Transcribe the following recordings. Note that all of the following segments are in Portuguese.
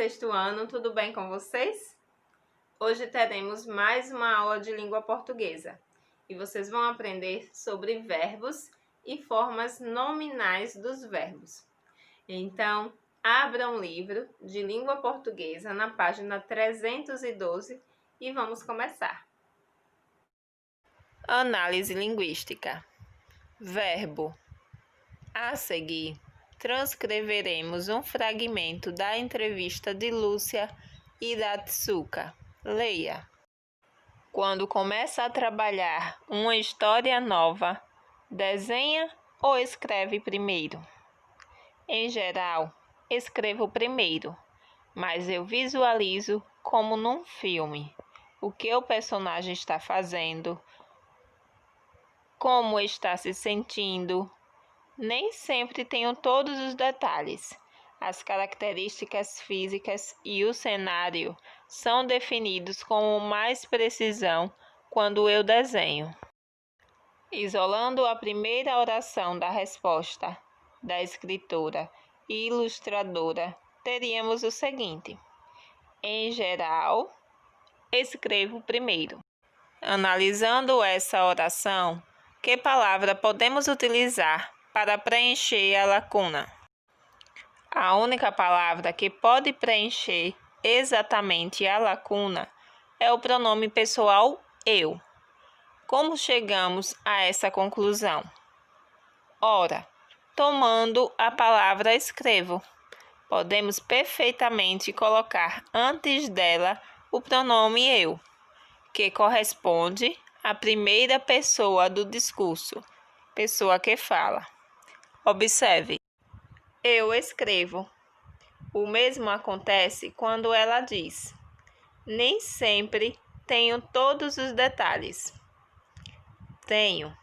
sexto ano, tudo bem com vocês? Hoje teremos mais uma aula de língua portuguesa e vocês vão aprender sobre verbos e formas nominais dos verbos. Então, abra um livro de língua portuguesa na página 312 e vamos começar. Análise linguística. Verbo. A seguir, transcreveremos um fragmento da entrevista de Lúcia e da Tsuka. Leia. Quando começa a trabalhar uma história nova, desenha ou escreve primeiro? Em geral, escrevo primeiro, mas eu visualizo como num filme o que o personagem está fazendo, como está se sentindo. Nem sempre tenho todos os detalhes. As características físicas e o cenário são definidos com mais precisão quando eu desenho. Isolando a primeira oração da resposta da escritora e ilustradora, teríamos o seguinte: em geral, escrevo primeiro. Analisando essa oração, que palavra podemos utilizar para preencher a lacuna? A única palavra que pode preencher exatamente a lacuna é o pronome pessoal eu. Como chegamos a essa conclusão? Ora, tomando a palavra escrevo, podemos perfeitamente colocar antes dela o pronome eu, que corresponde à primeira pessoa do discurso, pessoa que fala. Observe, eu escrevo. O mesmo acontece quando ela diz: nem sempre tenho todos os detalhes. Tenho.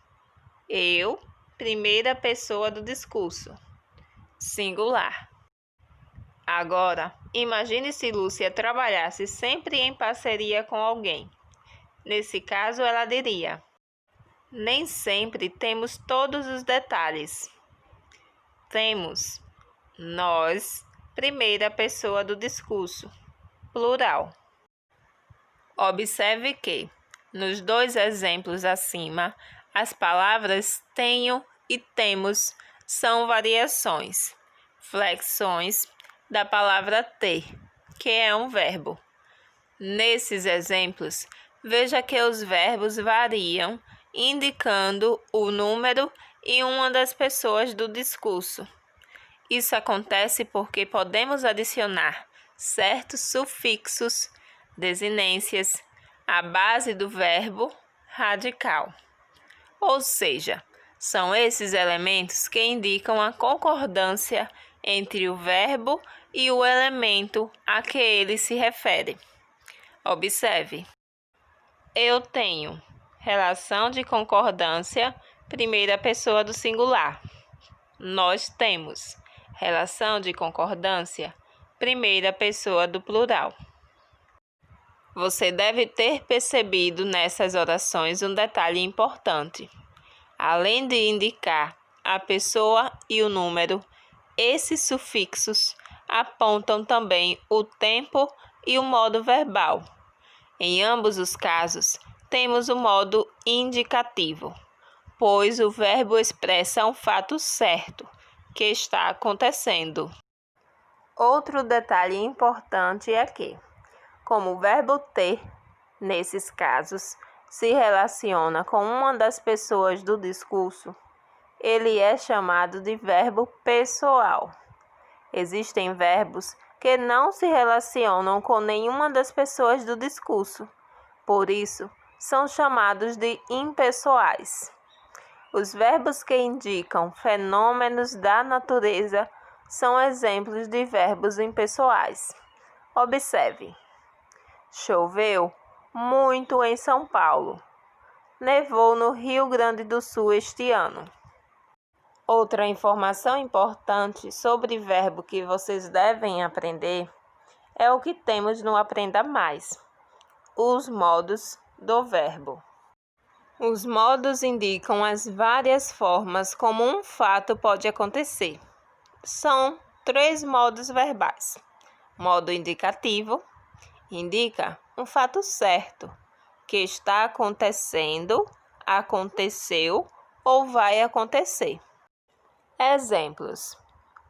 Eu, primeira pessoa do discurso, singular. Agora, imagine se Lúcia trabalhasse sempre em parceria com alguém. Nesse caso, ela diria: nem sempre temos todos os detalhes. Temos. Nós, primeira pessoa do discurso, plural. Observe que, nos dois exemplos acima, as palavras tenho e temos são variações, flexões da palavra ter, que é um verbo. Nesses exemplos, veja que os verbos variam, indicando o número e uma das pessoas do discurso. Isso acontece porque podemos adicionar certos sufixos, desinências, à base do verbo radical. Ou seja, são esses elementos que indicam a concordância entre o verbo e o elemento a que ele se refere. Observe. Eu tenho. Relação de concordância, primeira pessoa do singular. Nós temos. Relação de concordância, primeira pessoa do plural. Você deve ter percebido nessas orações um detalhe importante. Além de indicar a pessoa e o número, esses sufixos apontam também o tempo e o modo verbal. Em ambos os casos, temos o modo indicativo, pois o verbo expressa um fato certo que está acontecendo. Outro detalhe importante é que, como o verbo ter, nesses casos, se relaciona com uma das pessoas do discurso, ele é chamado de verbo pessoal. Existem verbos que não se relacionam com nenhuma das pessoas do discurso, por isso, são chamados de impessoais. Os verbos que indicam fenômenos da natureza são exemplos de verbos impessoais. Observe. Choveu muito em São Paulo. Nevou no Rio Grande do Sul este ano. Outra informação importante sobre verbo que vocês devem aprender é o que temos no Aprenda Mais: os modos do verbo. Os modos indicam as várias formas como um fato pode acontecer. São 3 modos verbais: Modo indicativo indica um fato certo que está acontecendo, aconteceu ou vai acontecer. Exemplos: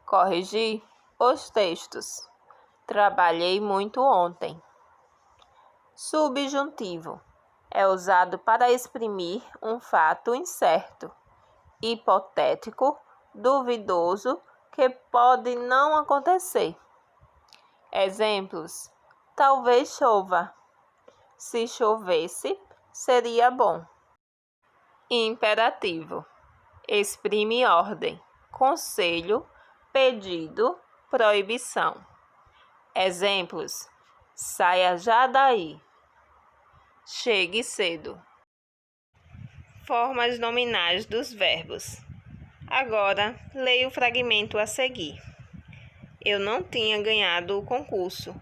corrigir os textos. Trabalhei muito ontem. Subjuntivo é usado para exprimir um fato incerto, hipotético, duvidoso, que pode não acontecer. Exemplos: talvez chova. Se chovesse, seria bom. Imperativo exprime ordem, conselho, pedido, proibição. Exemplos: saia já daí. Chegue cedo. Formas nominais dos verbos. Agora, leia o fragmento a seguir. Eu não tinha ganhado o concurso,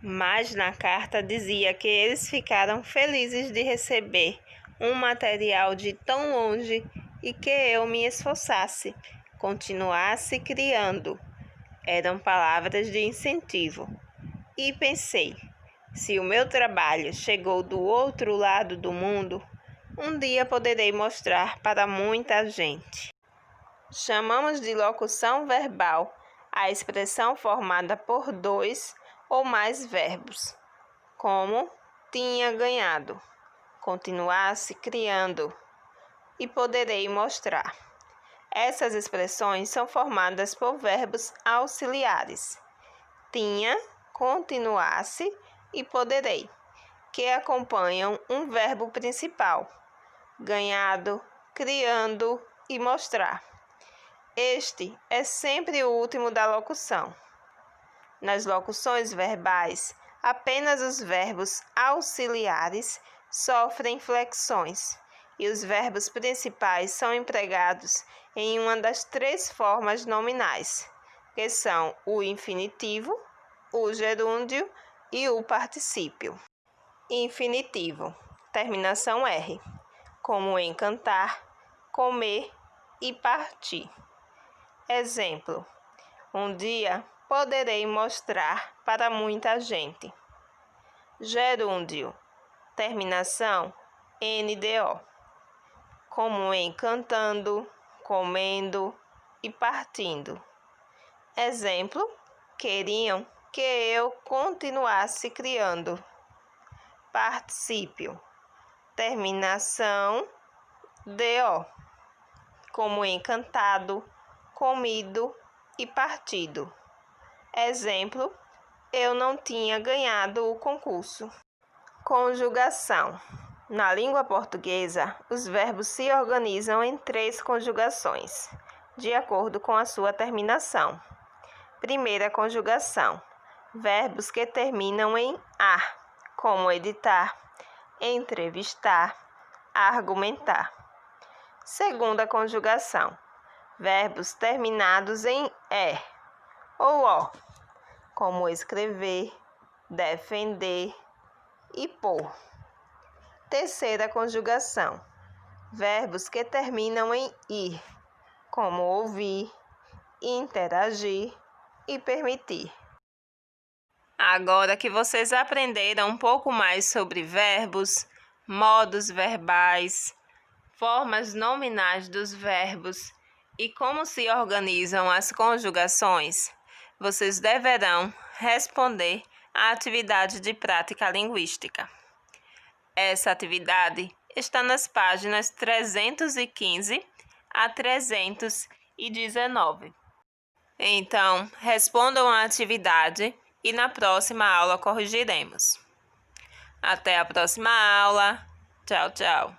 mas na carta dizia que eles ficaram felizes de receber um material de tão longe e que eu me esforçasse, continuasse criando. Eram palavras de incentivo. E pensei, se o meu trabalho chegou do outro lado do mundo, um dia poderei mostrar para muita gente. Chamamos de locução verbal a expressão formada por dois ou mais verbos, como tinha ganhado, continuasse criando e poderei mostrar. Essas expressões são formadas por verbos auxiliares, tinha, continuasse e poderei, que acompanham um verbo principal, ganhado, criando e mostrar. Este é sempre o último da locução. Nas locuções verbais, apenas os verbos auxiliares sofrem flexões e os verbos principais são empregados em uma das três formas nominais, que são o infinitivo, o gerúndio e o particípio. Infinitivo, terminação R, como em cantar, comer e partir. Exemplo: um dia poderei mostrar para muita gente. Gerúndio, terminação NDO, como em cantando, comendo e partindo. Exemplo: queriam que eu continuasse criando. Particípio, terminação DO, como em cantado, comido e partido. Exemplo: eu não tinha ganhado o concurso. Conjugação. Na língua portuguesa, os verbos se organizam em 3 conjugações, de acordo com a sua terminação. Primeira conjugação: verbos que terminam em A, como editar, entrevistar, argumentar. Segunda conjugação: verbos terminados em E ou O, como escrever, defender e pôr. Terceira conjugação: verbos que terminam em ir, como ouvir, interagir e permitir. Agora que vocês aprenderam um pouco mais sobre verbos, modos verbais, formas nominais dos verbos e como se organizam as conjugações, vocês deverão responder à atividade de prática linguística. Essa atividade está nas páginas 315 a 319. Então, respondam à atividade e na próxima aula corrigiremos. Até a próxima aula. Tchau, tchau.